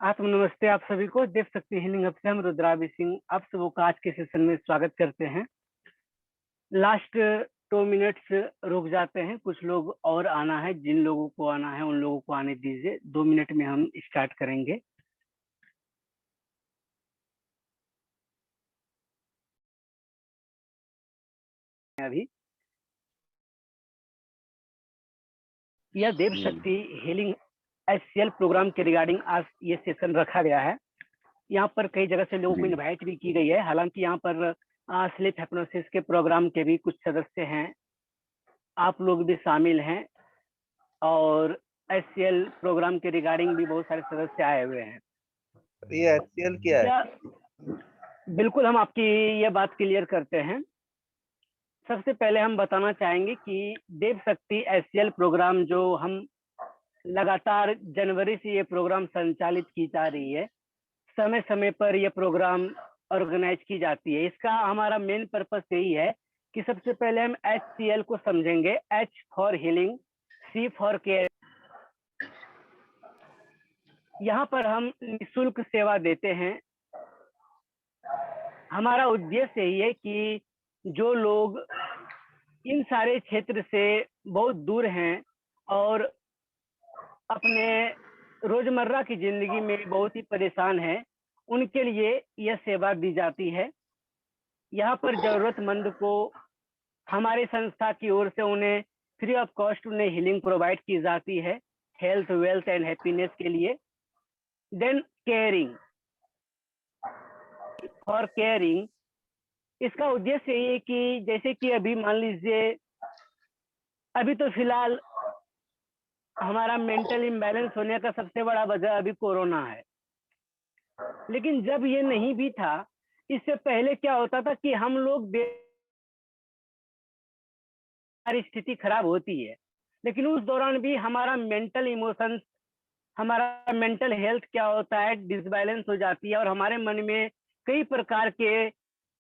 आत्म नमस्ते आप सभी को। देव शक्ति हीलिंग हब से हम रुद्राभि सिंह आप सबों का आज के सेशन में स्वागत करते हैं। लास्ट 2 मिनट्स रुक जाते हैं, कुछ लोग और आना है, जिन लोगों को आना है उन लोगों को आने दीजिए। 2 मिनट में हम स्टार्ट करेंगे। अभी यह देव शक्ति हीलिंग एचसीएल प्रोग्राम के रिगार्डिंग आज ये सेशन रखा गया है। यहाँ पर कई जगह से लोगों को इनवाइट भी की गई है। हालांकि यहाँ पर स्लीप हिप्नोसिस के प्रोग्राम के भी कुछ सदस्य हैं, आप लोग भी शामिल हैं, और एचसीएल प्रोग्राम के रिगार्डिंग भी बहुत सारे सदस्य आए हुए हैं। ये एचसीएल क्या है? बिल्कुल, हम आपकी ये बात क्लियर करते हैं। सबसे पहले हम बताना चाहेंगे कि देव शक्ति एचसीएल प्रोग्राम जो हम लगातार जनवरी से ये प्रोग्राम संचालित की जा रही है, समय समय पर ये प्रोग्राम ऑर्गेनाइज की जाती है। इसका हमारा मेन पर्पस यही है कि सबसे पहले हम एचसीएल को समझेंगे। H for healing, C for care. यहाँ पर हम निःशुल्क सेवा देते हैं। हमारा उद्देश्य यही है कि जो लोग इन सारे क्षेत्र से बहुत दूर हैं और अपने रोजमर्रा की जिंदगी में बहुत ही परेशान हैं, उनके लिए यह सेवा दी जाती है। यहाँ पर जरूरतमंद को हमारी संस्था की ओर से उन्हें फ्री ऑफ कॉस्ट उन्हें हीलिंग प्रोवाइड की जाती है, हेल्थ, वेल्थ एंड हैप्पीनेस के लिए। देन केयरिंग, फॉर केयरिंग, इसका उद्देश्य ये है कि जैसे कि अभी मान लीजिए, अभी तो फिलहाल हमारा मेंटल इम्बैलेंस होने का सबसे बड़ा वजह अभी कोरोना है। लेकिन जब ये नहीं भी था, इससे पहले क्या होता था कि हम लोग हमारी स्थिति खराब होती है, लेकिन उस दौरान भी हमारा मेंटल इमोशंस, हमारा मेंटल हेल्थ क्या होता है, डिसबैलेंस हो जाती है और हमारे मन में कई प्रकार के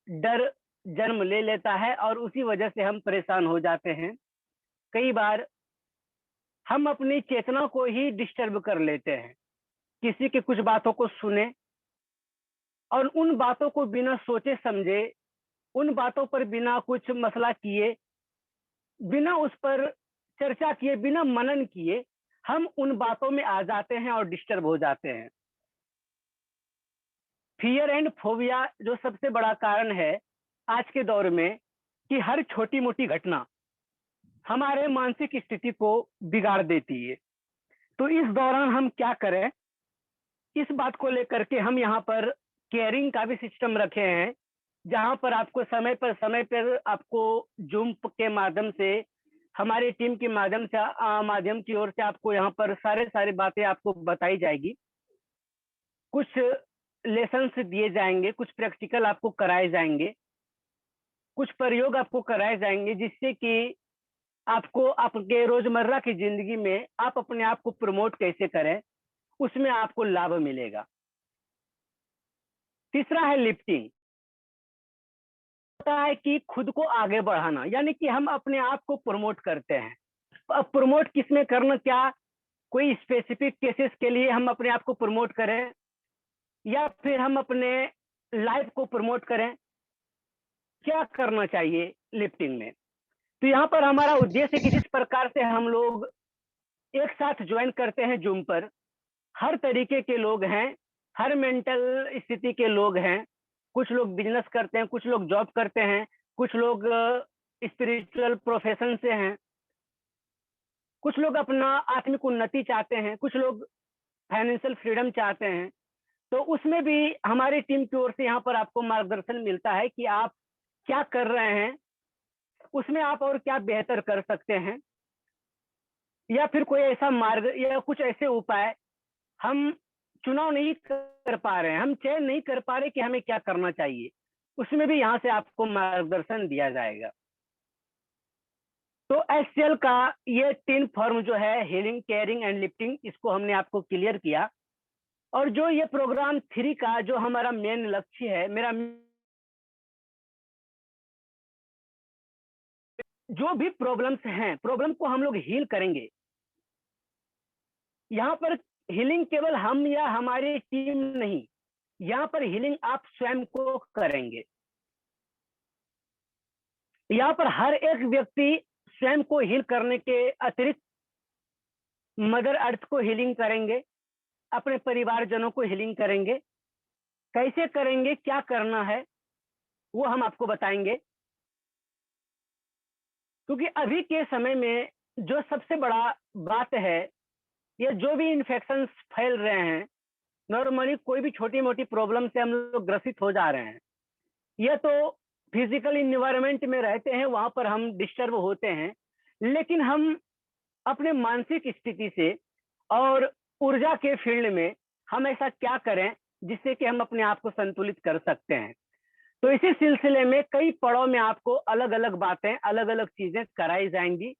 डर जन्म ले लेता है और उसी वजह से हम परेशान हो जाते हैं। कई बार हम अपनी चेतना को ही डिस्टर्ब कर लेते हैं, किसी की कुछ बातों को सुने और उन बातों को बिना सोचे समझे, उन बातों पर बिना कुछ मसला किए, बिना उस पर चर्चा किए, बिना मनन किए हम उन बातों में आ जाते हैं और डिस्टर्ब हो जाते हैं। फियर एंड फोबिया जो सबसे बड़ा कारण है आज के दौर में, कि हर छोटी मोटी घटना हमारे मानसिक स्थिति को बिगाड़ देती है। तो इस दौरान हम क्या करें, इस बात को लेकर के हम यहाँ पर केयरिंग का भी सिस्टम रखे हैं, जहाँ पर आपको समय पर आपको जूम के माध्यम से, हमारी टीम के माध्यम की ओर से आपको यहाँ पर सारे बातें आपको बताई जाएगी। कुछ लेसन्स दिए जाएंगे, कुछ प्रैक्टिकल आपको कराए जाएंगे, कुछ प्रयोग आपको कराए जाएंगे, जिससे कि आपको आपके रोजमर्रा की जिंदगी में आप अपने आप को प्रमोट कैसे करें, उसमें आपको लाभ मिलेगा। तीसरा है लिफ्टिंग। होता है कि खुद को आगे बढ़ाना, यानी कि हम अपने आप को प्रमोट करते हैं। अब प्रमोट किसमें करना, क्या कोई स्पेसिफिक केसेस के लिए हम अपने आप को प्रमोट करें या फिर हम अपने लाइफ को प्रमोट करें, क्या करना चाहिए लिफ्टिंग में? तो यहाँ पर हमारा उद्देश्य है कि जिस प्रकार से हम लोग एक साथ ज्वाइन करते हैं जूम पर, हर तरीके के लोग हैं, हर मेंटल स्थिति के लोग हैं। कुछ लोग बिजनेस करते हैं, कुछ लोग जॉब करते हैं, कुछ लोग स्पिरिचुअल प्रोफेशन से हैं, कुछ लोग अपना आत्मिक उन्नति चाहते हैं, कुछ लोग फाइनेंशियल फ्रीडम चाहते हैं। तो उसमें भी हमारी टीम की ओर से यहाँ पर आपको मार्गदर्शन मिलता है कि आप क्या कर रहे हैं, उसमें आप और क्या बेहतर कर सकते हैं, या फिर कोई ऐसा मार्ग या कुछ ऐसे उपाय हम चुनाव नहीं कर पा रहे हैं, हम चयन नहीं कर पा रहे कि हमें क्या करना चाहिए, उसमें भी यहाँ से आपको मार्गदर्शन दिया जाएगा। तो एचसीएल का ये 3 फॉर्म जो है, हीलिंग, केयरिंग एंड लिफ्टिंग, इसको हमने आपको क्लियर किया। और जो ये प्रोग्राम 3 का जो हमारा मेन लक्ष्य है, मेरा जो भी प्रॉब्लम्स हैं, प्रॉब्लम को हम लोग हील करेंगे। यहाँ पर हीलिंग केवल हम या हमारी टीम नहीं, यहाँ पर हीलिंग आप स्वयं को करेंगे। यहाँ पर हर एक व्यक्ति स्वयं को हील करने के अतिरिक्त मदर अर्थ को हीलिंग करेंगे, अपने परिवारजनों को हीलिंग करेंगे। कैसे करेंगे, क्या करना है, वो हम आपको बताएंगे। क्योंकि अभी के समय में जो सबसे बड़ा बात है, ये जो भी इन्फेक्शंस फैल रहे हैं, नॉर्मली कोई भी छोटी मोटी प्रॉब्लम से हम लोग ग्रसित हो जा रहे हैं। यह तो फिजिकल इन्वायरमेंट में रहते हैं, वहां पर हम डिस्टर्ब होते हैं, लेकिन हम अपने मानसिक स्थिति से और ऊर्जा के फील्ड में हम ऐसा क्या करें जिससे कि हम अपने आप को संतुलित कर सकते हैं। तो इसी सिलसिले में कई पड़ाव में आपको अलग अलग बातें, अलग अलग चीजें कराई जाएंगी,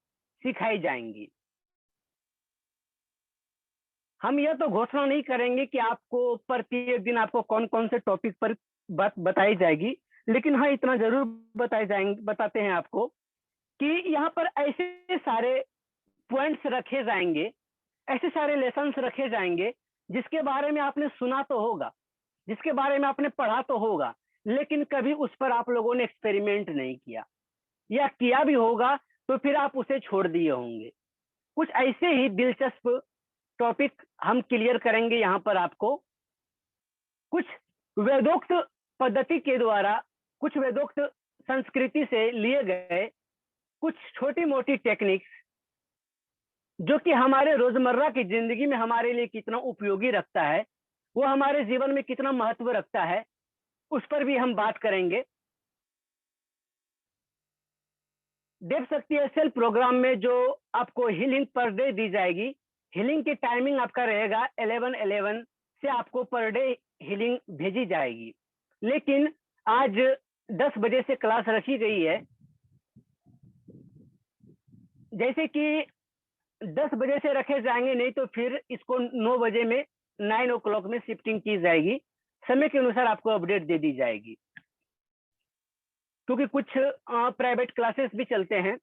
सिखाई जाएंगी। हम यह तो घोषणा नहीं करेंगे कि आपको प्रत्येक दिन आपको कौन कौन से टॉपिक पर बात बताई जाएगी, लेकिन हाँ इतना जरूर बताते हैं आपको कि यहाँ पर ऐसे सारे पॉइंट्स रखे जाएंगे, ऐसे सारे लेसन्स रखे जाएंगे जिसके बारे में आपने सुना तो होगा, जिसके बारे में आपने पढ़ा तो होगा, लेकिन कभी उस पर आप लोगों ने एक्सपेरिमेंट नहीं किया, या किया भी होगा तो फिर आप उसे छोड़ दिए होंगे। कुछ ऐसे ही दिलचस्प टॉपिक हम क्लियर करेंगे यहाँ पर आपको। कुछ वेदोक्त पद्धति के द्वारा, कुछ वेदोक्त संस्कृति से लिए गए कुछ छोटी मोटी टेक्निक्स जो कि हमारे रोजमर्रा की जिंदगी में हमारे लिए कितना उपयोगी रखता है, वो हमारे जीवन में कितना महत्व रखता है, उस पर भी हम बात करेंगे। देव शक्ति एसएल प्रोग्राम में जो आपको हीलिंग पर डे दी जाएगी, हीलिंग की टाइमिंग आपका रहेगा 11:11 से आपको पर डे हीलिंग भेजी जाएगी। लेकिन आज 10 बजे से क्लास रखी गई है, जैसे कि 10 बजे से रखे जाएंगे, नहीं तो फिर इसको 9 बजे में 9 o'clock में शिफ्टिंग की जाएगी। समय के अनुसार आपको अपडेट दे दी जाएगी, क्योंकि कुछ प्राइवेट क्लासेस भी चलते हैं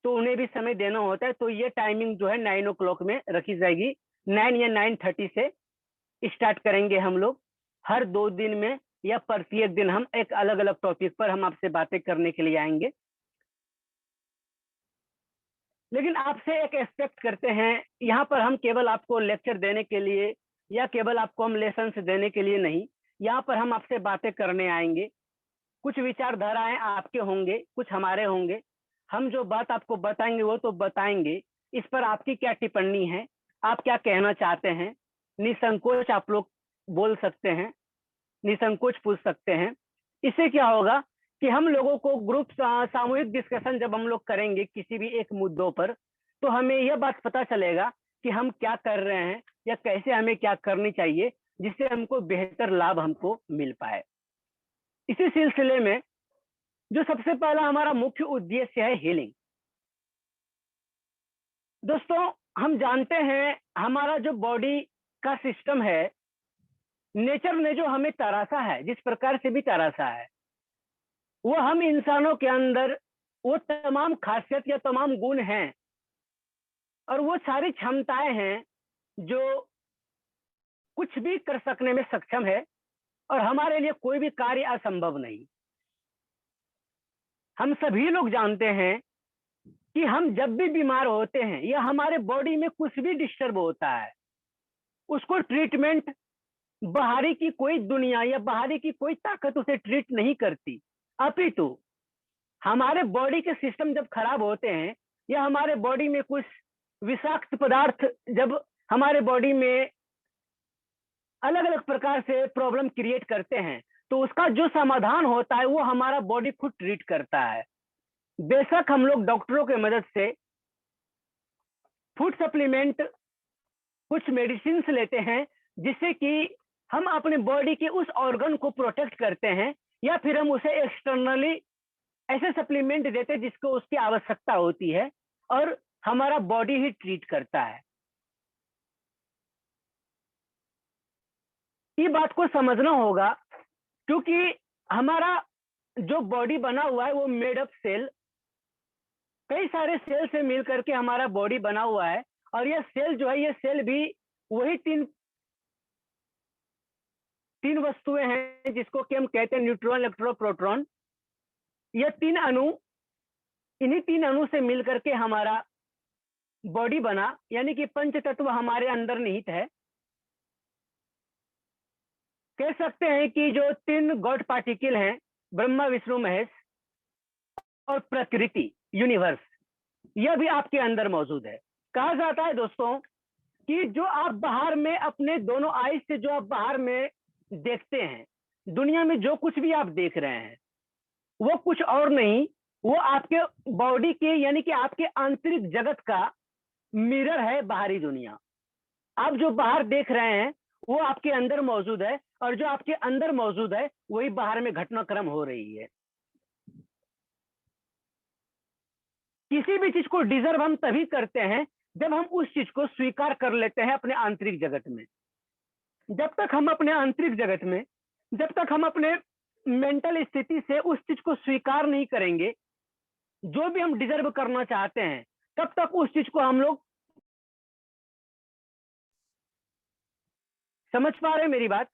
तो उन्हें भी समय देना होता है। तो ये टाइमिंग जो है 9 o'clock में रखी जाएगी। 9 या 9:30 से स्टार्ट करेंगे हम लोग। हर 2 दिन में या प्रत्येक दिन हम एक अलग अलग टॉपिक पर हम आपसे बातें करने के लिए आएंगे। लेकिन आपसे एक एक्सपेक्ट करते हैं, यहाँ पर हम केवल आपको लेक्चर देने के लिए या केवल आपको हम लेसन्स देने के लिए नहीं, यहाँ पर हम आपसे बातें करने आएंगे। कुछ विचारधाराएं आपके होंगे, कुछ हमारे होंगे। हम जो बात आपको बताएंगे वो तो बताएंगे, इस पर आपकी क्या टिप्पणी है, आप क्या कहना चाहते हैं, निसंकोच आप लोग बोल सकते हैं, निसंकोच पूछ सकते हैं। इससे क्या होगा कि हम लोगों को ग्रुप सामूहिक डिस्कशन जब हम लोग करेंगे किसी भी एक मुद्दों पर, तो हमें यह बात पता चलेगा कि हम क्या कर रहे हैं या कैसे हमें क्या करनी चाहिए, जिससे हमको बेहतर लाभ हमको मिल पाए। इसी सिलसिले में जो सबसे पहला हमारा मुख्य उद्देश्य है हीलिंग। दोस्तों, हम जानते हैं हमारा जो बॉडी का सिस्टम है, नेचर ने जो हमें तराशा है, जिस प्रकार से भी तराशा है, वो हम इंसानों के अंदर वो तमाम खासियत या तमाम गुण हैं और वो सारी क्षमताएं हैं जो कुछ भी कर सकने में सक्षम है, और हमारे लिए कोई भी कार्य असंभव नहीं। हम सभी लोग जानते हैं कि हम जब भी बीमार होते हैं या हमारे बॉडी में कुछ भी डिस्टर्ब होता है, उसको ट्रीटमेंट बाहरी की कोई दुनिया या बाहरी की कोई ताकत उसे ट्रीट नहीं करती, अपितु हमारे बॉडी के सिस्टम जब खराब होते हैं या हमारे बॉडी में कुछ विषाक्त पदार्थ जब हमारे बॉडी में अलग अलग प्रकार से प्रॉब्लम क्रिएट करते हैं, तो उसका जो समाधान होता है वो हमारा बॉडी खुद ट्रीट करता है। बेशक हम लोग डॉक्टरों के मदद से फूड सप्लीमेंट, कुछ मेडिसिन लेते हैं जिससे कि हम अपने बॉडी के उस ऑर्गन को प्रोटेक्ट करते हैं, या फिर हम उसे एक्सटर्नली ऐसे सप्लीमेंट देते हैं जिसको उसकी आवश्यकता होती है और हमारा बॉडी ही ट्रीट करता है। ये बात को समझना होगा, क्योंकि हमारा जो बॉडी बना हुआ है वो मेड अप सेल, कई सारे सेल से मिलकर के हमारा बॉडी बना हुआ है, और ये सेल जो है, ये सेल भी वही तीन वस्तुएं हैं जिसको कि हम कहते हैं न्यूट्रॉन, इलेक्ट्रॉन, प्रोटॉन। ये 3 अणु, इन्हीं 3 अणु से मिलकर के हमारा बॉडी बना, यानी कि पंच तत्व हमारे अंदर निहित है। कह सकते हैं कि जो 3 गॉड पार्टिकल हैं, ब्रह्मा, विष्णु, महेश और प्रकृति, यूनिवर्स, यह भी आपके अंदर मौजूद है। कहा जाता है दोस्तों कि जो आप बाहर में अपने दोनों आईज से जो आप बाहर में देखते हैं, दुनिया में जो कुछ भी आप देख रहे हैं, वो कुछ और नहीं, वो आपके बॉडी के यानी कि आपके आंतरिक जगत का मिरर है। बाहरी दुनिया आप जो बाहर देख रहे हैं वो आपके अंदर मौजूद है, और जो आपके अंदर मौजूद है वही बाहर में घटनाक्रम हो रही है। किसी भी चीज को डिजर्व हम तभी करते हैं जब हम उस चीज को स्वीकार कर लेते हैं अपने आंतरिक जगत में। जब तक हम अपने आंतरिक जगत में, जब तक हम अपने मेंटल स्थिति से उस चीज को स्वीकार नहीं करेंगे जो भी हम डिजर्व करना चाहते हैं, तब तक उस चीज को हम लोग समझ पा रहे हैं मेरी बात?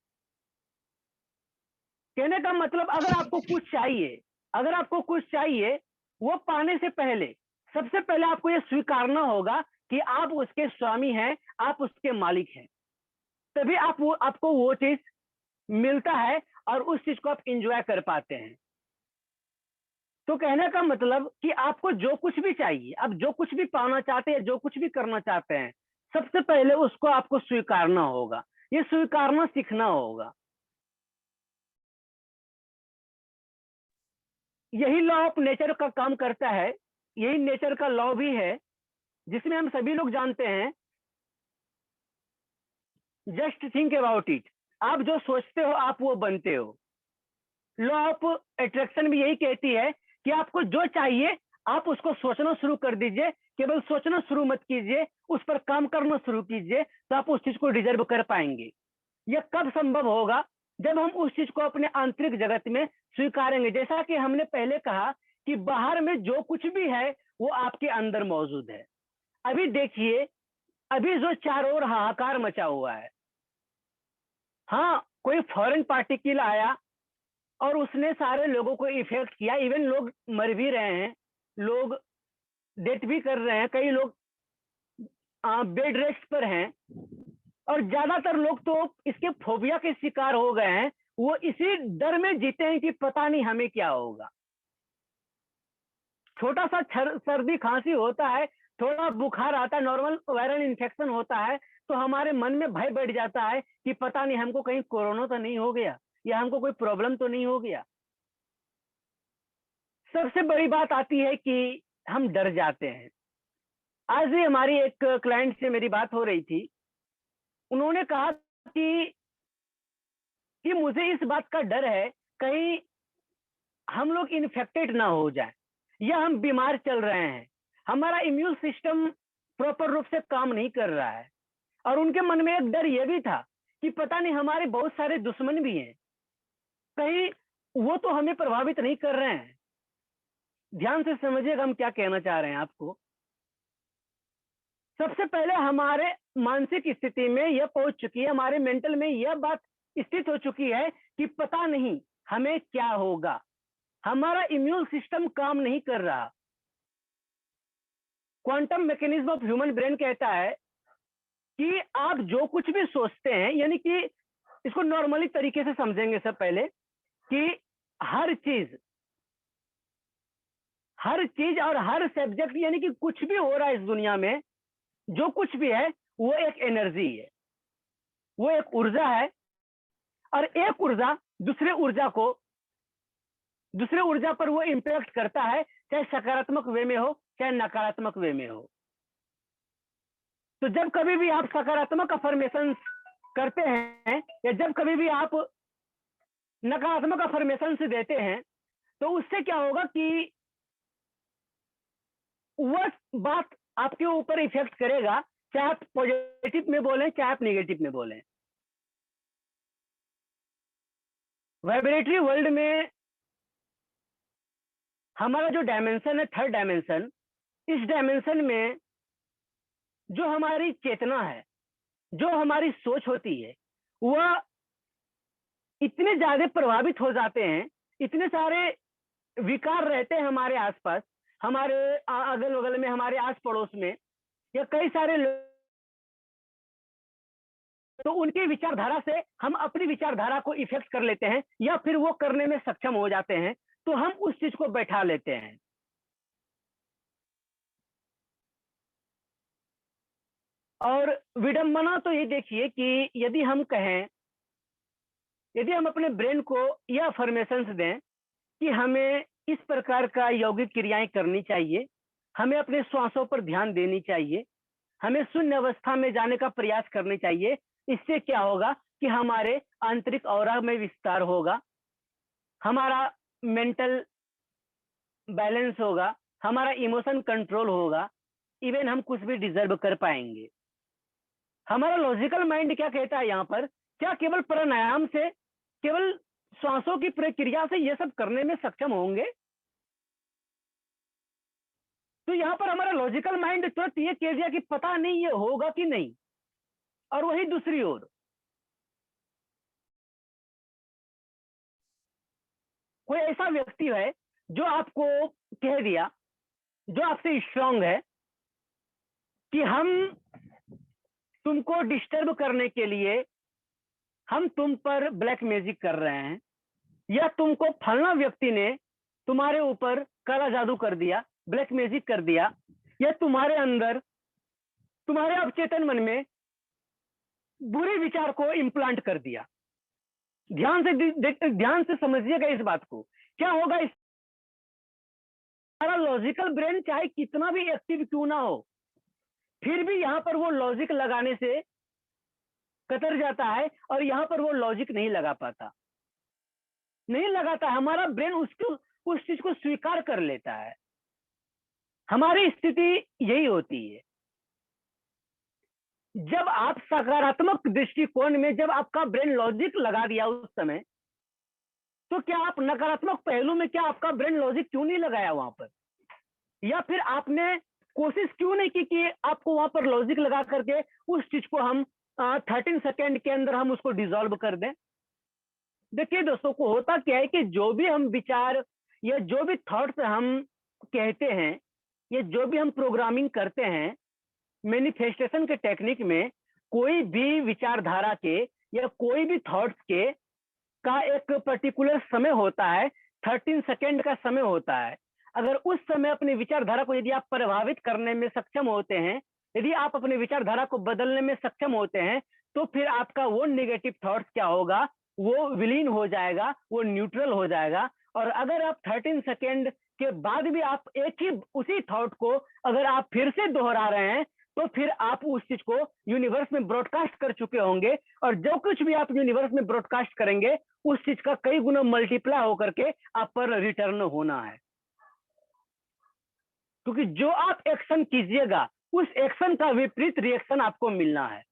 कहने का मतलब अगर आपको कुछ चाहिए, अगर आपको कुछ चाहिए, वो पाने से पहले सबसे पहले आपको यह स्वीकारना होगा कि आप उसके स्वामी हैं, आप उसके मालिक हैं। तभी आपको वो चीज मिलता है और उस चीज को आप इंजॉय कर पाते हैं। तो कहने का मतलब कि आपको जो कुछ भी चाहिए, आप जो कुछ भी पाना चाहते हैं, जो कुछ भी करना चाहते हैं, सबसे पहले उसको आपको स्वीकारना होगा। ये स्वीकारना सीखना होगा। यही लॉ ऑफ नेचर का काम करता है, यही नेचर का लॉ भी है, जिसमें हम सभी लोग जानते हैं, जस्ट थिंक अबाउट इट। आप जो सोचते हो आप वो बनते हो। लॉ ऑफ अट्रैक्शन भी यही कहती है कि आपको जो चाहिए आप उसको सोचना शुरू कर दीजिए। केवल सोचना शुरू मत कीजिए, उस पर काम करना शुरू कीजिए, तो आप उस चीज को डिजर्व कर पाएंगे। यह कब संभव होगा? जब हम उस चीज को अपने आंतरिक जगत में स्वीकारेंगे। जैसा कि हमने पहले कहा कि बाहर में जो कुछ भी है वो आपके अंदर मौजूद है। अभी देखिए, अभी जो चारों ओर हाहाकार मचा हुआ है, हाँ, कोई फॉरेन पार्टिकल आया और उसने सारे लोगों को इफेक्ट किया। इवन लोग मर भी रहे हैं, लोग डेथ भी कर रहे हैं, कई लोग बेड रेस्ट पर हैं, और ज्यादातर लोग तो इसके फोबिया के शिकार हो गए हैं। वो इसी डर में जीते हैं कि पता नहीं हमें क्या होगा। छोटा सा सर्दी खांसी होता है, थोड़ा बुखार आता है, नॉर्मल वायरल इन्फेक्शन होता है, तो हमारे मन में भय बैठ जाता है कि पता नहीं हमको कहीं कोरोना तो नहीं हो गया, या हमको कोई प्रॉब्लम तो नहीं हो गया। सबसे बड़ी बात आती है कि हम डर जाते हैं। आज ही हमारी एक क्लाइंट से मेरी बात हो रही थी। उन्होंने कहा कि मुझे इस बात का डर है कहीं हम लोग इन्फेक्टेड ना हो जाए, या हम बीमार चल रहे हैं, हमारा इम्यून सिस्टम प्रॉपर रूप से काम नहीं कर रहा है। और उनके मन में एक डर यह भी था कि पता नहीं हमारे बहुत सारे दुश्मन भी हैं, कहीं वो तो हमें प्रभावित नहीं कर रहे हैं। ध्यान से समझिएगा हम क्या कहना चाह रहे हैं आपको। सबसे पहले हमारे मानसिक स्थिति में यह पहुंच चुकी है, हमारे मेंटल में यह बात स्थित हो चुकी है कि पता नहीं हमें क्या होगा, हमारा इम्यून सिस्टम काम नहीं कर रहा। Quantum mechanism of human brain कहता है कि आप जो कुछ भी सोचते हैं, यानी कि इसको नॉर्मली तरीके से समझेंगे सब पहले, कि हर चीज और हर सब्जेक्ट, यानी कि कुछ भी हो रहा है इस दुनिया में, जो कुछ भी है वो एक एनर्जी है, वो एक ऊर्जा है। और एक ऊर्जा दूसरे ऊर्जा पर वो इंपैक्ट करता है, चाहे सकारात्मक वे में हो चाहे नकारात्मक वे में हो। तो जब कभी भी आप सकारात्मक अफर्मेशन करते हैं, या जब कभी भी आप नकारात्मक अफर्मेशन से देते हैं, तो उससे क्या होगा कि वह बात आपके ऊपर इफेक्ट करेगा, चाहे आप पॉजिटिव में बोलें चाहे आप नेगेटिव में बोलें। वाइब्रेटरी वर्ल्ड में हमारा जो डायमेंशन है, थर्ड डायमेंशन, इस डायमेंशन में जो हमारी चेतना है, जो हमारी सोच होती है वह इतने ज्यादा प्रभावित हो जाते हैं, इतने सारे विकार रहते हैं हमारे आसपास, हमारे अगल बगल में, हमारे आस पड़ोस में, या कई सारे लोग, तो उनकी विचारधारा से हम अपनी विचारधारा को इफेक्ट कर लेते हैं या फिर वो करने में सक्षम हो जाते हैं, तो हम उस चीज को बैठा लेते हैं। और विडंबना तो ये देखिए कि यदि हम कहें, यदि हम अपने ब्रेन को यह अफर्मेशंस दें कि हमें इस प्रकार का यौगिक क्रियाएं करनी चाहिए, हमें अपने श्वासों पर ध्यान देनी चाहिए, हमें शून्य अवस्था में जाने का प्रयास करनी चाहिए, इससे क्या होगा कि हमारे आंतरिक ऑरा में विस्तार होगा, हमारा मेंटल बैलेंस होगा, हमारा इमोशन कंट्रोल होगा, इवन हम कुछ भी डिजर्व कर पाएंगे। हमारा लॉजिकल माइंड क्या कहता है यहाँ पर, क्या केवल प्राणायाम से, केवल श्वासों की प्रक्रिया से ये सब करने में सक्षम होंगे? तो यहाँ पर हमारा लॉजिकल माइंड तुरंत ये कह दिया कि पता नहीं ये होगा कि नहीं। और वही दूसरी ओर कोई ऐसा व्यक्ति है जो आपको कह दिया, जो आपसे स्ट्रांग है, कि हम तुमको डिस्टर्ब करने के लिए हम तुम पर ब्लैक मैजिक कर रहे हैं, या तुमको फलना व्यक्ति ने तुम्हारे ऊपर काला जादू कर दिया, ब्लैक मैजिक कर दिया, या तुम्हारे अंदर, तुम्हारे अवचेतन मन में बुरे विचार को इम्प्लांट कर दिया। ध्यान से समझिएगा इस बात को। क्या होगा, इस हमारा लॉजिकल ब्रेन चाहे कितना भी एक्टिव क्यों ना हो, फिर भी यहाँ पर वो लॉजिक लगाने से कतर जाता है, और यहाँ पर वो लॉजिक नहीं लगा पाता, नहीं लगाता। हमारा ब्रेन उसको, उस चीज को स्वीकार कर लेता है। हमारी स्थिति यही होती है। जब आप सकारात्मक दृष्टिकोण में, जब आपका ब्रेन लॉजिक लगा दिया उस समय, तो क्या आप नकारात्मक पहलू में, क्या आपका ब्रेन लॉजिक क्यों नहीं लगाया वहां पर? या फिर आपने कोशिश क्यों नहीं की कि आपको वहां पर लॉजिक लगा करके उस चीज को हम 13 सेकेंड के अंदर हम उसको डिसॉल्व कर दें? देखिए दोस्तों, को होता क्या है कि जो भी हम विचार या जो भी थॉट्स हम कहते हैं, या जो भी हम प्रोग्रामिंग करते हैं मैनिफेस्टेशन के टेक्निक में, कोई भी विचारधारा के या कोई भी थॉट्स के का एक पर्टिकुलर समय होता है, 13 सेकेंड का समय होता है। अगर उस समय अपनी विचारधारा को यदि आप प्रभावित करने में सक्षम होते हैं, यदि आप अपनी विचारधारा को बदलने में सक्षम होते हैं, तो फिर आपका वो नेगेटिव थॉट्स क्या होगा, वो विलीन हो जाएगा, वो न्यूट्रल हो जाएगा। और अगर आप 13 सेकेंड के बाद भी आप एक ही उसी थॉट को अगर आप फिर से दोहरा रहे हैं, तो फिर आप उस चीज को यूनिवर्स में ब्रॉडकास्ट कर चुके होंगे, और जो कुछ भी आप यूनिवर्स में ब्रॉडकास्ट करेंगे, उस चीज का कई गुना मल्टीप्लाई होकर के आप पर रिटर्न होना है। क्योंकि जो आप एक्शन कीजिएगा, उस एक्शन का विपरीत रिएक्शन आपको मिलना है।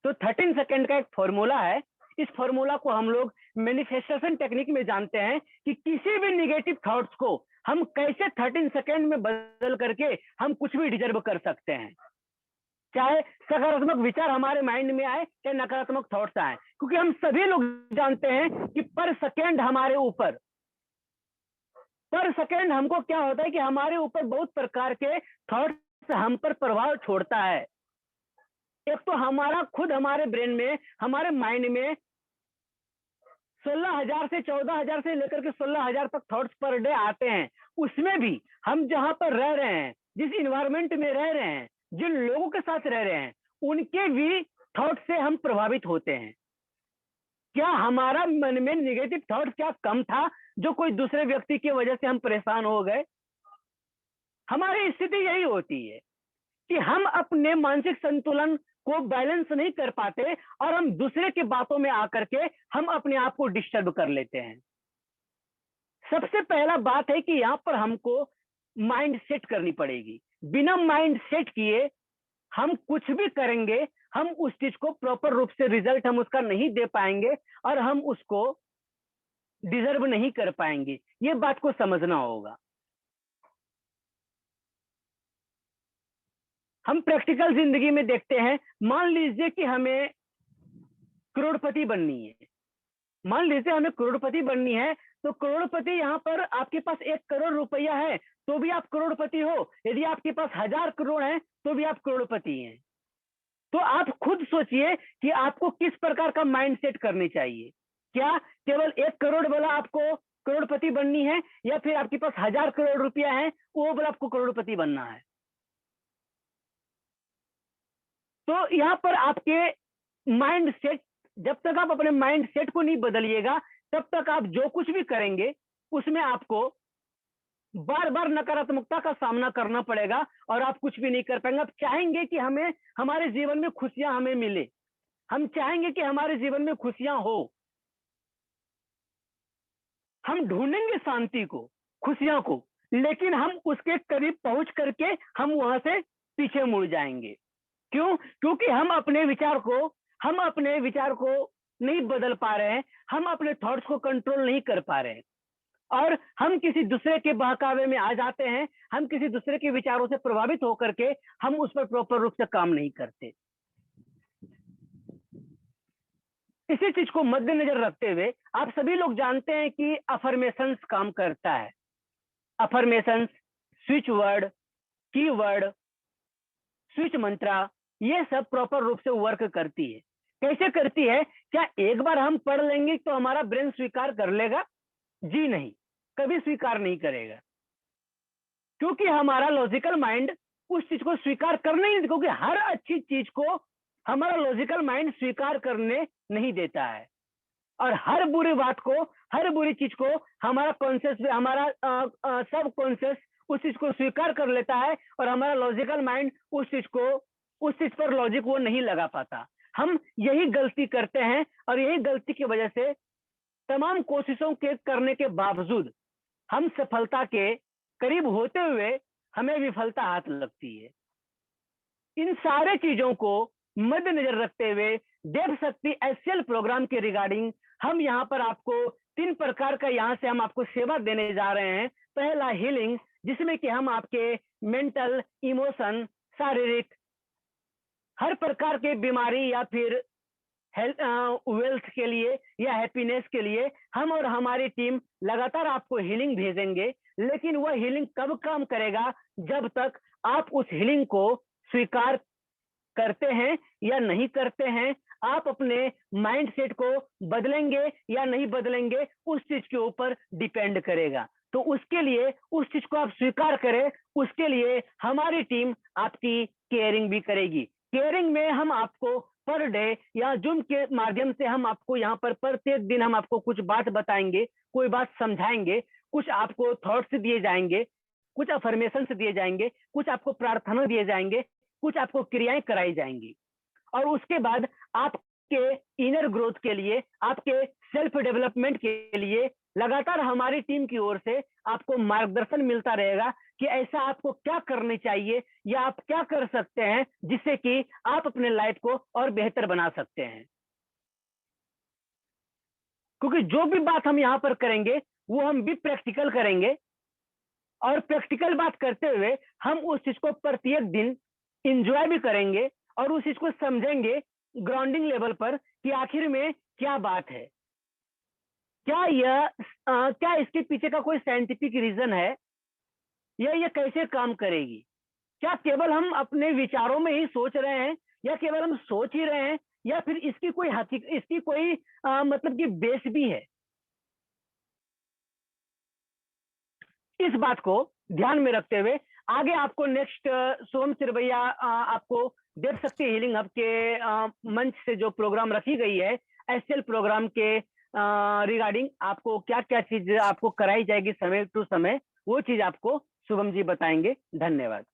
तो 13 सेकेंड का एक फॉर्मूला है। इस फॉर्मूला को हम लोग मैनिफेस्टेशन टेक्निक में जानते हैं कि किसी भी निगेटिव थॉट्स को हम कैसे 13 सेकेंड में बदल करके हम कुछ भी डिजर्व कर सकते हैं। चाहे सकारात्मक विचार हमारे माइंड में आए, चाहे नकारात्मक थॉट्स आए, क्योंकि हम सभी लोग जानते हैं कि पर सेकेंड हमारे ऊपर, पर सेकेंड हमको क्या होता है कि हमारे ऊपर बहुत प्रकार के थॉट्स हम पर प्रभाव छोड़ता है। एक तो हमारा खुद, हमारे ब्रेन में, हमारे माइंड में 16,000 से 14,000 से लेकर के 16,000 तक थॉट्स पर डे आते हैं। उसमें भी हम जहां पर रह रहे हैं, जिस इन्वायरमेंट में रह रहे हैं, जिन लोगों के साथ रह रहे हैं, उनके भी थॉट से हम प्रभावित होते हैं। क्या हमारा मन में निगेटिव थॉट क्या कम था जो कोई दूसरे व्यक्ति की वजह से हम परेशान हो गए? हमारी स्थिति यही होती है कि हम अपने मानसिक संतुलन को बैलेंस नहीं कर पाते, और हम दूसरे की बातों में आकर के हम अपने आप को डिस्टर्ब कर लेते हैं। सबसे पहला बात है कि यहाँ पर हमको माइंड सेट करनी पड़ेगी। बिना माइंड सेट किए हम कुछ भी करेंगे, हम उस चीज को प्रॉपर रूप से रिजल्ट हम उसका नहीं दे पाएंगे, और हम उसको डिजर्व नहीं कर पाएंगे। ये बात को समझना होगा। हम प्रैक्टिकल जिंदगी में देखते हैं, मान लीजिए कि हमें करोड़पति बननी है, मान लीजिए हमें करोड़पति बननी है, तो करोड़पति यहाँ पर आपके पास 1 करोड़ रुपया है तो भी आप करोड़पति हो, यदि आपके पास 1000 करोड़ है तो भी आप करोड़पति हैं। तो आप खुद सोचिए कि आपको किस प्रकार का माइंड सेट करनी चाहिए। क्या केवल 1 करोड़ वाला आपको करोड़पति बननी है, या फिर आपके पास 1000 करोड़ रुपया है वो वाला आपको करोड़पति बनना है? तो यहाँ पर आपके माइंड सेट, जब तक आप अपने माइंड सेट को नहीं बदलिएगा तब तक आप जो कुछ भी करेंगे उसमें आपको बार बार नकारात्मकता का सामना करना पड़ेगा और आप कुछ भी नहीं कर पाएंगे। आप चाहेंगे कि हमें हमारे जीवन में खुशियां हमें मिले, हम चाहेंगे कि हमारे जीवन में खुशियां हो, हम ढूंढेंगे शांति को, खुशियां को, लेकिन हम उसके करीब पहुंच करके हम वहां से पीछे मुड़ जाएंगे। क्यों? क्योंकि हम अपने विचार को नहीं बदल पा रहे हैं, हम अपने थॉट्स को कंट्रोल नहीं कर पा रहे हैं और हम किसी दूसरे के बहकावे में आ जाते हैं, हम किसी दूसरे के विचारों से प्रभावित होकर के हम उस पर प्रॉपर रूप से काम नहीं करते। इसी चीज को मद्देनजर रखते हुए आप सभी लोग जानते हैं कि अफर्मेशंस काम करता है। Affirmations, switch word, keyword, switch mantra, ये सब प्रॉपर रूप से वर्क करती है। कैसे करती है? क्या एक बार हम पढ़ लेंगे तो हमारा ब्रेन स्वीकार कर लेगा? जी नहीं, कभी स्वीकार नहीं करेगा, क्योंकि हमारा लॉजिकल माइंड उस चीज को स्वीकार करने ही, क्योंकि हर अच्छी चीज को हमारा लॉजिकल माइंड स्वीकार करने नहीं देता है और हर बुरी बात को, हर बुरी चीज को हमारा कॉन्शियस, हमारा सब कॉन्शियस उस चीज को स्वीकार कर लेता है और हमारा लॉजिकल माइंड उस चीज पर लॉजिक वो नहीं लगा पाता। हम यही गलती करते हैं और यही गलती की वजह से तमाम कोशिशों के करने के बावजूद हम सफलता के करीब होते हुए हमें विफलता हाथ लगती है। इन सारे चीजों को मद्देनजर रखते हुए देव शक्ति एचसीएल प्रोग्राम के रिगार्डिंग हम यहाँ पर आपको 3 प्रकार का यहाँ से हम आपको सेवा देने जा रहे हैं। पहला हीलिंग, जिसमें कि हम आपके मेंटल, इमोशन, शारीरिक हर प्रकार के बीमारी या फिर हेल्थ, वेल्थ के लिए या हैप्पीनेस के लिए हम और हमारी टीम लगातार आपको हीलिंग भेजेंगे। लेकिन वह हीलिंग कब काम करेगा? जब तक आप उस हीलिंग को स्वीकार करते हैं या नहीं करते हैं, आप अपने माइंड सेट को बदलेंगे या नहीं बदलेंगे, उस चीज के ऊपर डिपेंड करेगा। तो उसके लिए उस चीज को आप स्वीकार करें, उसके लिए हमारी टीम आपकी केयरिंग भी करेगी। केयरिंग में हम आपको पर डे या जूम के माध्यम से हम आपको यहाँ पर प्रत्येक दिन हम आपको कुछ बात बताएंगे, कोई बात समझाएंगे, कुछ आपको थॉट्स दिए जाएंगे, कुछ अफर्मेशन दिए जाएंगे, कुछ आपको प्रार्थना दिए जाएंगे, कुछ आपको क्रियाएं कराई जाएंगी और उसके बाद आपके इनर ग्रोथ के लिए, आपके सेल्फ डेवलपमेंट के लिए लगातार हमारी टीम की ओर से आपको मार्गदर्शन मिलता रहेगा कि ऐसा आपको क्या करनी चाहिए या आप क्या कर सकते हैं जिससे कि आप अपने लाइफ को और बेहतर बना सकते हैं। क्योंकि जो भी बात हम यहाँ पर करेंगे वो हम भी प्रैक्टिकल करेंगे और प्रैक्टिकल बात करते हुए हम उस चीज को प्रत्येक दिन इंजॉय भी करेंगे और उस चीज को समझेंगे ग्राउंडिंग लेवल पर कि आखिर में क्या बात है, क्या इसके पीछे का कोई साइंटिफिक रीजन है या ये कैसे काम करेगी। क्या केवल हम अपने विचारों में ही सोच रहे हैं या केवल हम सोच ही रहे हैं या फिर इसकी कोई मतलब कि बेस भी है। इस बात को ध्यान में रखते हुए आगे आपको नेक्स्ट सोम सिरवैया आपको देव शक्ति हीलिंग हब के मंच से जो प्रोग्राम रखी गई है एचसीएल प्रोग्राम के रिगार्डिंग आपको क्या क्या चीज आपको कराई जाएगी समय टू समय, वो चीज आपको शुभम जी बताएंगे। धन्यवाद।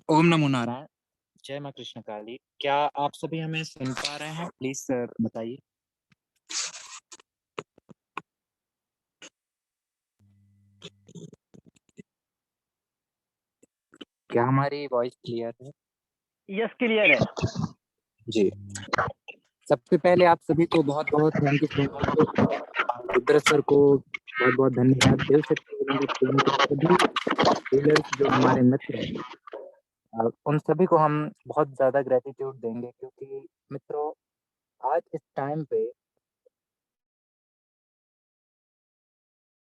ओम नमो नारायण। जय माँ कृष्ण काली। क्या आप सभी हमें सुन पा रहे हैं? प्लीज सर बताइए। क्या हमारी वॉइस क्लियर है? यस, क्लियर है। जी। सबसे पहले आप सभी को बहुत-बहुत thank you so much. Rudra sir को बहुत-बहुत धन्यवाद। देव शक्ति हीलिंग टीम के सभी हीलर्स जो हमारे मित्र हैं, उन सभी को हम बहुत ज़्यादा ग्रैटिट्यूड देंगे, क्योंकि मित्रों आज इस टाइम पे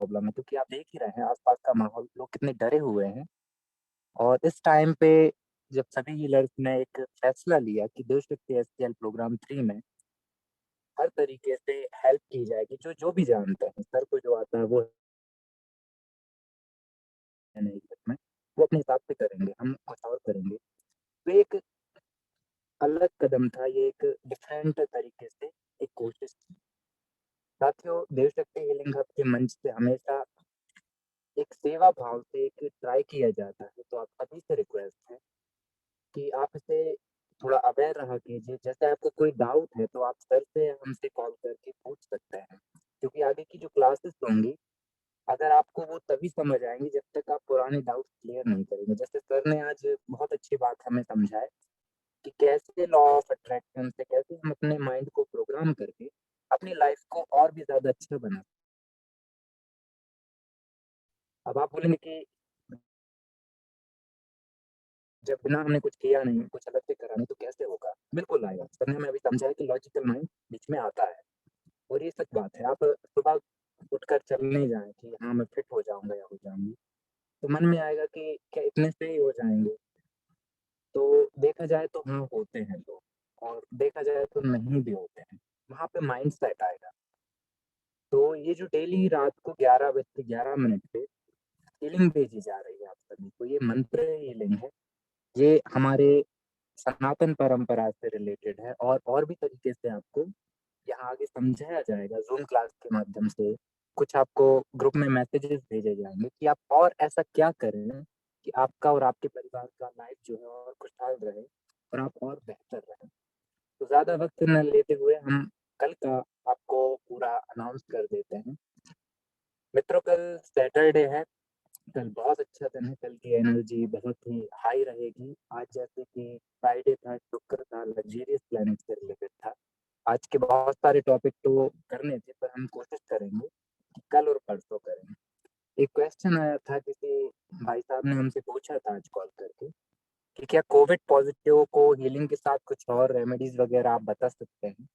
प्रॉब्लम है, क्योंकि आप देख ही रहे हैं आस-पास का माहौल, लोग कितने डरे हुए हैं। और इस टाइम पे जब सभी हीलर्स ने एक फैसला लिया कि देव शक्ति एसपीएल प्रोग्राम 3 में हर तरीके से हेल्प की जाएगी, जो भी जानते हैं, सर को जो आता है वो है नहीं में, वो अपने हिसाब से करेंगे, हम कुछ और करेंगे। तो एक अलग कदम था, ये एक डिफरेंट तरीके से एक कोशिश थी। साथियों, देव शक्ति हीलिंग हब के मंच से हमेशा एक सेवा भाव से एक ट्राई किया जाता है, तो आप सभी से रिक्वेस्ट है कि आप इसे थोड़ा अवेयर रहा कीजिए। जैसे आपको कोई डाउट है तो आप सर से हमसे कॉल करके पूछ सकते हैं, क्योंकि आगे की जो क्लासेस होंगी, अगर आपको वो तभी समझ आएंगी जब तक आप पुराने डाउट क्लियर नहीं करेंगे। जैसे सर ने आज बहुत अच्छी बात हमें समझाई कि कैसे लॉ ऑफ अट्रैक्शन से कैसे हम अपने माइंड को प्रोग्राम करके अपनी लाइफ को और भी ज्यादा अच्छा बना। अब आप बोलेंगे कि जब बिना हमने कुछ किया नहीं, कुछ अलग से करा नहीं, तो कैसे होगा? बिल्कुल आएगा। सर ने हमें अभी समझाया कि लॉजिकल माइंड बीच में आता है, और ये सच बात है। आप सुबह उठकर चलने जाएं कि हाँ मैं फिट हो जाऊंगा या हो जाऊंगी, तो मन में आएगा कि क्या इतने से ही हो जाएंगे? तो देखा जाए तो हाँ होते हैं लोग, और देखा जाए तो नहीं भी होते हैं। वहाँ पे माइंड सेट आएगा। तो ये जो डेली रात को 11 बज के 11 मिनट पे हीलिंग भेजी जा रही है आप सभी को, ये मंत्र हीलिंग है। ये हमारे सनातन परंपरा से रिलेटेड है, और भी तरीके से आपको यहाँ आगे समझाया जाएगा ज़ूम क्लास के माध्यम से। कुछ आपको ग्रुप में मैसेजेस भेजे जाएंगे कि आप और ऐसा क्या करें कि आपका और आपके परिवार का लाइफ जो है और खुशहाल रहे और आप और बेहतर रहें। तो ज़्यादा वक्त न लेते हुए हम कल का आपको पूरा अनाउंस कर देते हैं। मित्रों, कल सैटरडे है। कल बहुत अच्छा दिन है, कल की एनर्जी बहुत ही हाई रहेगी। आज जैसे कि फ्राइडे था, शुक्र था, लग्जरियस प्लैनेट से रिलेटेड था। आज के बहुत सारे टॉपिक तो करने थे, पर हम कोशिश करेंगे कि कल और परसों करें। एक क्वेश्चन आया था, किसी भाई साहब ने हमसे पूछा था आज कॉल करके कि क्या कोविड पॉजिटिव को हीलिंग के साथ कुछ और रेमेडीज वगैरह आप बता सकते हैं?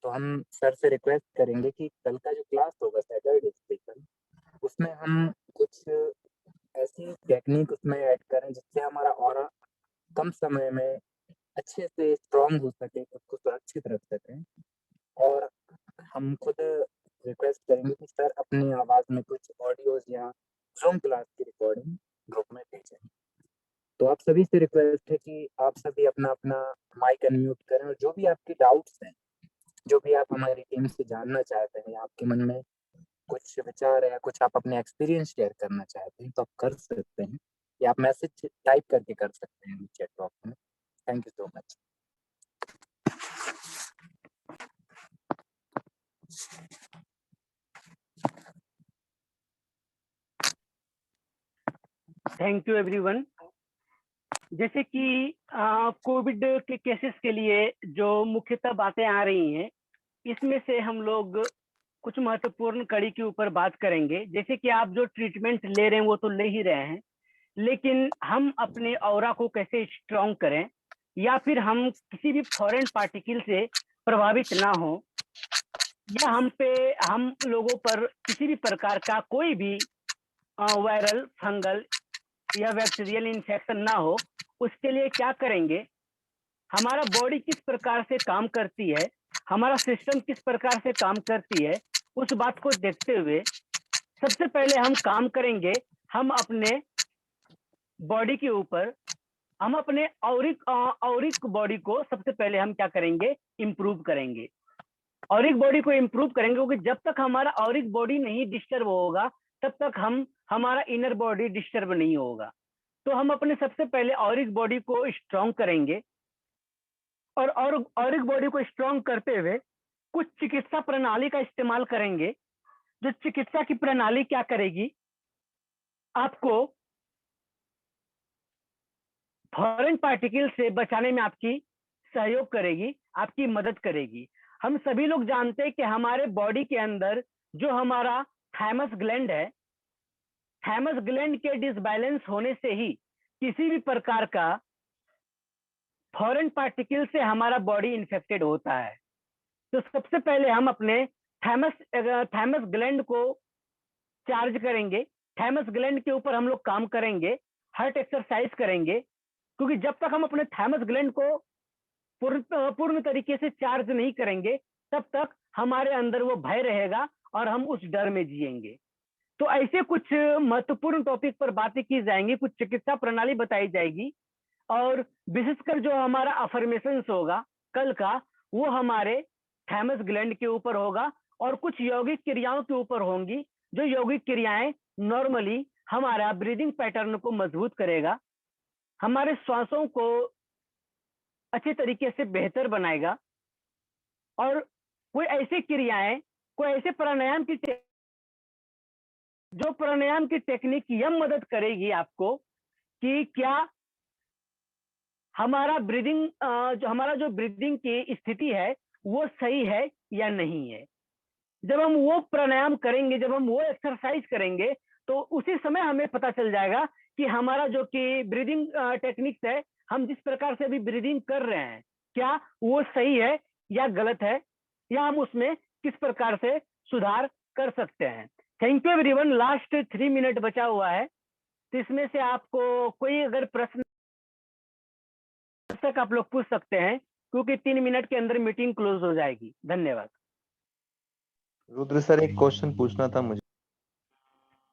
तो हम सर से रिक्वेस्ट करेंगे कि कल का जो क्लास होगा सैटरडे स्पेशल, उसमें हम कुछ ऐसी टेक्निक उसमें ऐड करें जिससे हमारा ऑरा कम समय में अच्छे से स्ट्रांग हो सके, खुद को सुरक्षित रख सकें। और हम खुद रिक्वेस्ट करेंगे कि सर अपनी आवाज़ में कुछ ऑडियोज या ज़ूम क्लास की रिकॉर्डिंग ग्रुप में भेजें। तो आप सभी से रिक्वेस्ट है कि आप सभी अपना-अपना माइक अनम्यूट करें, और जो भी आपके डाउट्स हैं, जो भी आप हमारी टीम से जानना चाहते हैं, आपके मन में कुछ विचार है या कुछ आप अपने एक्सपीरियंस शेयर करना चाहते हैं, तो आप कर सकते हैं, या आप मैसेज टाइप करके कर सकते हैं चैट बॉक्स में। Thank you so much. Thank you everyone. जैसे कि कोविड के केसेस के लिए जो मुख्यतः बातें आ रही हैं, इसमें से हम लोग कुछ महत्वपूर्ण कड़ी के ऊपर बात करेंगे। जैसे कि आप जो ट्रीटमेंट ले रहे हैं वो तो ले ही रहे हैं, लेकिन हम अपने ऑरा को कैसे स्ट्रॉन्ग करें, या फिर हम किसी भी फॉरेन पार्टिकल से प्रभावित ना हो, या हम लोगों पर किसी भी प्रकार का कोई भी वायरल, फंगल या बैक्टीरियल इन्फेक्शन ना हो, उसके लिए क्या करेंगे, हमारा बॉडी किस प्रकार से काम करती है, हमारा सिस्टम किस प्रकार से काम करती है, उस बात को देखते हुए सबसे पहले हम काम करेंगे। हम अपने बॉडी के ऊपर, हम अपने औरिक बॉडी को सबसे पहले हम क्या करेंगे, इम्प्रूव करेंगे। औरिक बॉडी को इम्प्रूव करेंगे, क्योंकि जब तक हमारा औरिक बॉडी नहीं डिस्टर्ब होगा, तब तक हमारा इनर बॉडी डिस्टर्ब नहीं होगा। तो हम अपने सबसे पहले औरिक बॉडी को स्ट्रॉन्ग करेंगे, और औरिक बॉडी को स्ट्रॉन्ग करते हुए कुछ चिकित्सा प्रणाली का इस्तेमाल करेंगे। जो चिकित्सा की प्रणाली क्या करेगी, आपको फॉरेन पार्टिकल से बचाने में आपकी सहयोग करेगी, आपकी मदद करेगी। हम सभी लोग जानते हैं कि हमारे बॉडी के अंदर जो हमारा थाइमस ग्लैंड है, थाइमस ग्लैंड के डिसबैलेंस होने से ही किसी भी प्रकार का फॉरेन पार्टिकल से हमारा बॉडी इन्फेक्टेड होता है। तो सबसे पहले हम अपने थाइमस ग्लैंड को चार्ज करेंगे, थाइमस ग्लैंड के ऊपर हम लोग काम करेंगे, हार्ट एक्सरसाइज करेंगे, क्योंकि जब तक हम अपने थाइमस ग्लैंड को पूर्ण तरीके से चार्ज नहीं करेंगे तब तक हमारे अंदर वो भय रहेगा और हम उस डर में जिएंगे। तो ऐसे कुछ महत्वपूर्ण टॉपिक पर बातें की जाएंगी, कुछ चिकित्सा प्रणाली बताई जाएगी और विशेषकर जो हमारा अफर्मेशंस होगा कल का, वो हमारे थाइमस ग्लैंड के ऊपर होगा और कुछ यौगिक क्रियाओं के ऊपर होंगी, जो यौगिक क्रियाएं नॉर्मली हमारा ब्रीदिंग पैटर्न को मजबूत करेगा, हमारे श्वासों को अच्छे तरीके से बेहतर बनाएगा और कोई ऐसी क्रियाएं, कोई ऐसे प्राणायाम की जो प्राणायाम की टेक्निक यह मदद करेगी आपको कि क्या हमारा जो ब्रीदिंग की स्थिति है वो सही है या नहीं है। जब हम वो प्राणायाम करेंगे, जब हम वो एक्सरसाइज करेंगे, तो उसी समय हमें पता चल जाएगा कि हमारा जो कि ब्रीदिंग टेक्निक्स है, हम जिस प्रकार से अभी ब्रीदिंग कर रहे हैं, क्या वो सही है या गलत है, या हम उसमें किस प्रकार से सुधार कर सकते हैं। Thank you everyone. Last 3 minute बचा हुआ है, तो इसमें से आपको कोई अगर प्रश्न तक आप लोग पूछ सकते हैं, क्योंकि 3 मिनट के अंदर मीटिंग क्लोज हो जाएगी। धन्यवाद। रुद्र सर, एक क्वेश्चन पूछना था मुझे।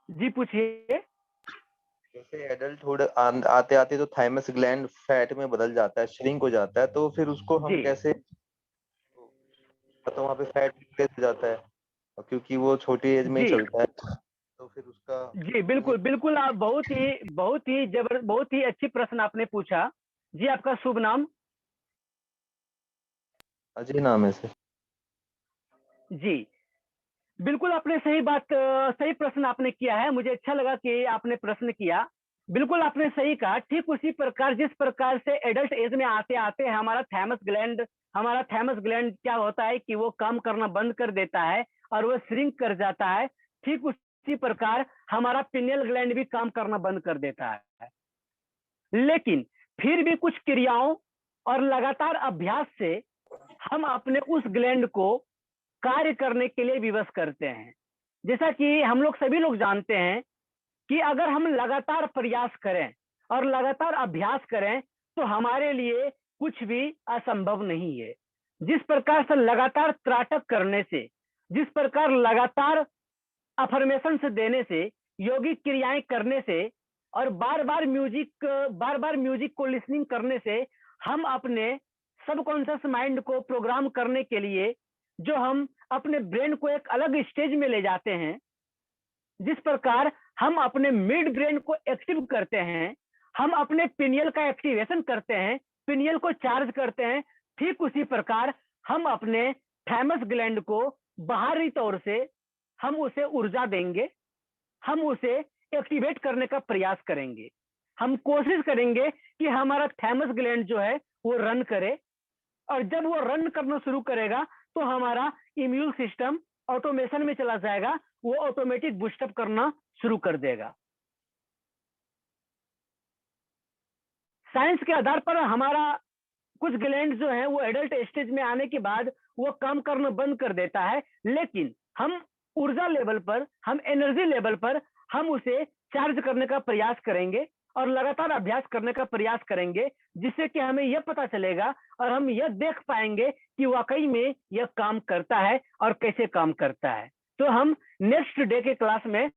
जी पूछिए। जैसे एडल्टहुड आते आते तो थाइमस ग्लैंड फैट में बदल जाता है, श्रिंक हो जाता है, तो फिर उसको हम कैसे, तो वहाँ पे फैट कैसे जाता है, क्योंकि वो छोटी एज में ही चलता है, तो फिर उसका। जी बिल्कुल बिल्कुल, आप बहुत ही अच्छी प्रश्न आपने पूछा। जी आपका शुभ नाम? अजय नाम है सर। जी बिल्कुल, आपने सही प्रश्न आपने किया है। मुझे अच्छा लगा कि आपने प्रश्न किया। बिल्कुल आपने सही कहा। ठीक उसी प्रकार जिस प्रकार से एडल्ट एज में आते आते हमारा थाइमस ग्लैंड क्या होता है कि वो काम करना बंद कर देता है और वो श्रिंक कर जाता है, ठीक उसी प्रकार हमारा पिनियल ग्लैंड भी काम करना बंद कर देता है। लेकिन फिर भी कुछ क्रियाओं और लगातार अभ्यास से हम अपने उस ग्लैंड को कार्य करने के लिए विवश करते हैं। जैसा कि हम लोग सभी लोग जानते हैं कि अगर हम लगातार प्रयास करें और लगातार अभ्यास करें तो हमारे लिए कुछ भी असंभव नहीं है। जिस प्रकार से लगातार त्राटक करने से, जिस प्रकार लगातार अफर्मेशन से देने से, योगिक क्रियाएं करने से और बार बार म्यूजिक को लिसनिंग करने से हम अपने सबकॉन्शियस माइंड को प्रोग्राम करने के लिए, जो हम अपने ब्रेन को एक अलग स्टेज में ले जाते हैं, जिस प्रकार हम अपने मिड ब्रेन को एक्टिव करते हैं, हम अपने पिनियल का एक्टिवेशन करते हैं, पिनियल को चार्ज करते हैं, ठीक उसी प्रकार हम अपने थाइमस ग्लैंड को बाहरी तौर से हम उसे ऊर्जा देंगे, हम उसे एक्टिवेट करने का प्रयास करेंगे। हम कोशिश करेंगे कि हमारा थाइमस ग्लैंड जो है वो रन करे, और जब वो रन करना शुरू करेगा तो हमारा इम्यून सिस्टम ऑटोमेशन में चला जाएगा, वो ऑटोमेटिक बूस्टअप करना शुरू कर देगा। साइंस के आधार पर हमारा कुछ ग्लैंड जो है वो एडल्ट स्टेज में आने के बाद वो काम करना बंद कर देता है, लेकिन हम ऊर्जा लेवल पर, हम एनर्जी लेवल पर हम उसे चार्ज करने का प्रयास करेंगे और लगातार अभ्यास करने का प्रयास करेंगे, जिससे कि हमें यह पता चलेगा और हम यह देख पाएंगे कि वाकई में यह काम करता है और कैसे काम करता है। तो हम नेक्स्ट डे के क्लास में